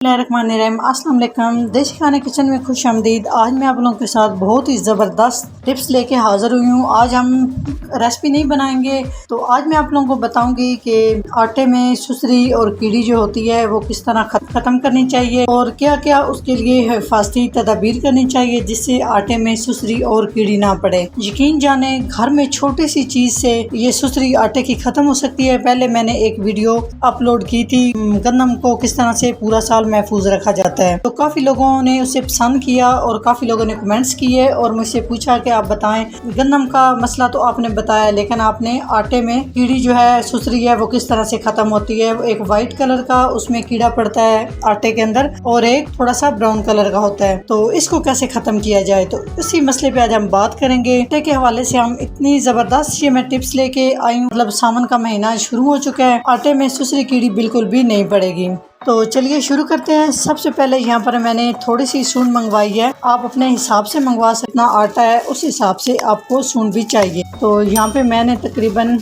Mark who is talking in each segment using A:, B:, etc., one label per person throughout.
A: बिस्मिल्लाहिर्रहमानिर्रहीम। अस्सलाम वालेकुम। देसी खाने किचन में खुश आमदीद। आज मैं आप लोगों के साथ बहुत ही ज़बरदस्त टिप्स लेके हाज़िर हुई हूँ। आज हम रेसिपी नहीं बनाएंगे, तो आज मैं आप लोगों को बताऊंगी कि आटे में सुसरी और कीड़ी जो होती है वो किस तरह ख़त्म करनी चाहिए और क्या क्या उसके लिए हिफाजती तदाबीर करनी चाहिए जिससे आटे में सुसरी और कीड़ी ना पड़े। यकीन जाने घर में छोटी सी चीज़ से ये सुसरी आटे की ख़त्म हो सकती है। पहले मैंने एक वीडियो अपलोड की थी गंदम को किस तरह से पूरा साल महफूज रखा जाता है, तो काफ़ी लोगों ने उसे पसंद किया और काफ़ी लोगों ने कमेंट्स किए और मुझसे पूछा कि आप बताएं, गंदम का मसला तो आपने बताया लेकिन आपने आटे में कीड़ी जो है सुसरी है वो किस तरह से ख़त्म होती है। एक वाइट कलर का उसमें कीड़ा पड़ता है आटे के अंदर और एक थोड़ा सा ब्राउन कलर का होता है, तो इसको कैसे ख़त्म किया जाए, तो इसी मसले पे आज हम बात करेंगे। आटे के हवाले से हम इतनी ज़बरदस्त ये मैं टिप्स लेके आई हूँ, मतलब सावन का महीना शुरू हो चुका है, आटे में सुसरी कीड़ी बिल्कुल भी नहीं पड़ेगी। तो चलिए शुरू करते हैं। सबसे पहले यहाँ पर मैंने थोड़ी सी सूंड मंगवाई है, आप अपने हिसाब से मंगवा सकते, जितना आटा है उस हिसाब से आपको सूंड भी चाहिए। तो यहाँ पे मैंने तकरीबन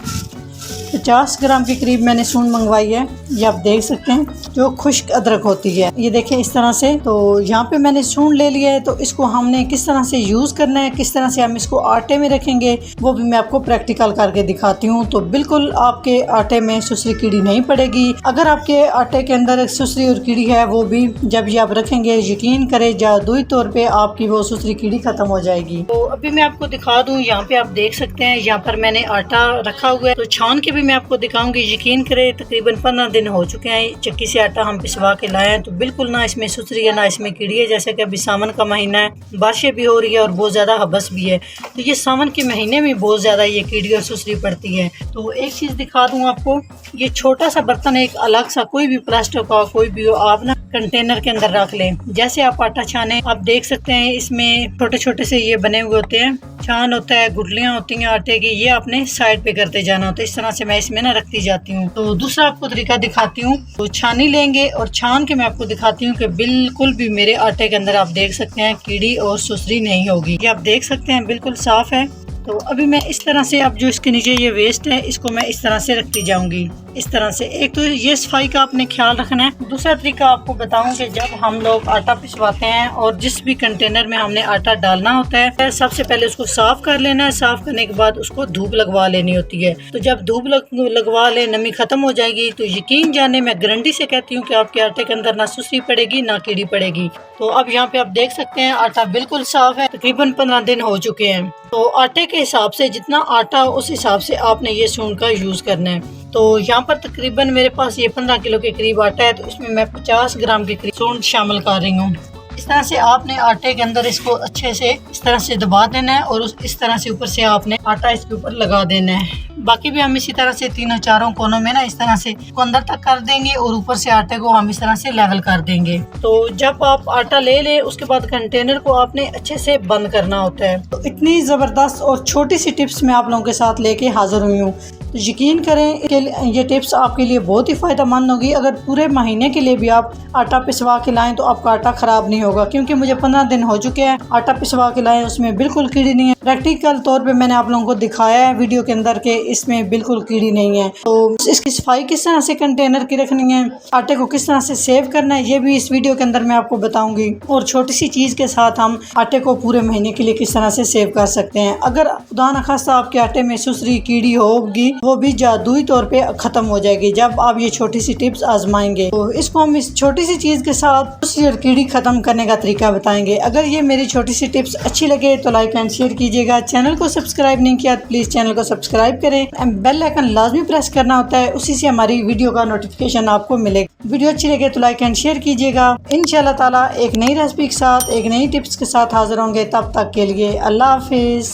A: 50 ग्राम के करीब मैंने सूंड मंगवाई है, ये आप देख सकते हैं, जो खुश्क अदरक होती है, ये देखें इस तरह से। तो यहाँ पे मैंने सूंड ले लिया है, तो इसको हमने किस तरह से यूज़ करना है, किस तरह से हम इसको आटे में रखेंगे वो भी मैं आपको प्रैक्टिकल करके दिखाती हूँ। तो बिल्कुल आपके आटे में सुसरी कीड़ी नहीं पड़ेगी। अगर आपके आटे के अंदर सुसरी और कीड़ी है वो भी जब ये आप रखेंगे, यकीन करें जादुई तौर पर आपकी वो सुसरी कीड़ी खत्म हो जाएगी। तो अभी मैं आपको दिखा दूँ, यहाँ पे आप देख सकते हैं, यहाँ पर मैंने आटा रखा हुआ है, तो छान के भी मैं आपको दिखाऊंगी। यकीन करें तकरीबन 15 दिन हो चुके हैं चक्की से आटा हम पिसवा के लाए हैं, तो बिल्कुल ना इसमें सुसरी है ना इसमें कीड़ी है। जैसे कि अभी सावन का महीना है, बारिशें भी हो रही है और बहुत ज़्यादा हबस भी है, तो ये सावन के महीने में बहुत ज़्यादा ये कीड़ी और सुसरी पड़ती है। तो एक चीज़ दिखा दूँ आपको, ये छोटा सा बर्तन एक अलग सा, कोई भी प्लास्टिक का कोई भी हो, आप ना कंटेनर के अंदर रख लें। जैसे आप आटा छाने, आप देख सकते हैं इसमें छोटे छोटे से ये बने हुए होते हैं, छान होता है, गुठलियाँ होती हैं आटे की, ये आपने साइड पे करते जाना होता है। इस तरह से मैं इसमें ना रखती जाती हूँ। तो दूसरा आपको तरीका दिखाती हूँ, तो छानी लेंगे और छान के मैं आपको दिखाती हूँ कि बिल्कुल भी मेरे आटे के अंदर आप देख सकते हैं कीड़ी और सुसरी नहीं होगी। ये आप देख सकते हैं बिल्कुल साफ है। तो अभी मैं इस तरह से, अब जो इसके नीचे ये वेस्ट है इसको मैं इस तरह से रखती जाऊंगी, इस तरह से। एक तो ये सफाई का आपने ख्याल रखना है। दूसरा तरीका आपको बताऊं कि जब हम लोग आटा पिसवाते हैं और जिस भी कंटेनर में हमने आटा डालना होता है, सबसे पहले उसको साफ कर लेना है। साफ करने के बाद उसको धूप लगवा लेनी होती है। तो जब धूप लगवा ले, नमी खत्म हो जाएगी, तो यकीन जाने मैं गारंटी से कहती हूँ कि आपके आटे के अंदर ना सुसरी पड़ेगी ना कीड़ी पड़ेगी। तो अब यहाँ पे आप देख सकते हैं आटा बिल्कुल साफ है, तकरीबन 15 दिन हो चुके हैं। तो आटे के हिसाब से जितना आटा उस हिसाब से आपने ये सूंड का यूज़ करना है। तो यहाँ पर तकरीबन मेरे पास ये 15 किलो के करीब आटा है, तो इसमें मैं 50 ग्राम के करीब सूंड शामिल कर रही हूँ। इस तरह से आपने आटे के अंदर इसको अच्छे से इस तरह से दबा देना है और इस तरह से ऊपर से आपने आटा इसके ऊपर लगा देना है। बाकी भी हम इसी तरह से तीनों चारों कोनों में ना इस तरह से इसको अंदर तक कर देंगे और ऊपर से आटे को हम इस तरह से लेवल कर देंगे। तो जब आप आटा ले लें उसके बाद कंटेनर को आपने अच्छे से बंद करना होता है। तो इतनी ज़बरदस्त और छोटी सी टिप्स मैं आप लोगों के साथ लेके हाजिर हुई हूँ। तो यकीन करें कि ये टिप्स आपके लिए बहुत ही फ़ायदेमंद होगी। अगर पूरे महीने के लिए भी आप आटा पिसवा के लाएं तो आपका आटा ख़राब नहीं होगा, क्योंकि मुझे 15 दिन हो चुके हैं आटा पिसवा के लाएं, उसमें बिल्कुल कीड़ी नहीं है। प्रैक्टिकल तौर पे मैंने आप लोगों को दिखाया है वीडियो के अंदर के इसमें बिल्कुल कीड़ी नहीं है। तो इसकी सफाई किस तरह से कंटेनर की रखनी है, आटे को किस तरह से सेव करना है, ये भी इस वीडियो के अंदर मैं आपको बताऊँगी। और छोटी सी चीज़ के साथ हम आटे को पूरे महीने के लिए किस तरह से सेव कर सकते हैं। अगर खुदा न खास्ता आपके आटे में सुसरी कीड़ी होगी, वो भी जादुई तौर पे खत्म हो जाएगी जब आप ये छोटी सी टिप्स आजमाएंगे। तो इसको हम इस छोटी सी चीज के साथ सुसरी कीड़ी खत्म करने का तरीका बताएंगे। अगर ये मेरी छोटी सी टिप्स अच्छी लगे तो लाइक एंड शेयर कीजिएगा। चैनल को सब्सक्राइब नहीं किया तो प्लीज चैनल को सब्सक्राइब करें। बेल आइकन लाजमी प्रेस करना होता है, उसी से हमारी वीडियो का नोटिफिकेशन आपको मिलेगा। वीडियो अच्छी लगे तो लाइक एंड शेयर कीजिएगा। इंशाल्लाह ताला एक नई रेसिपी के साथ, एक नई टिप्स के साथ हाजिर होंगे। तब तक के लिए अल्लाह हाफिज।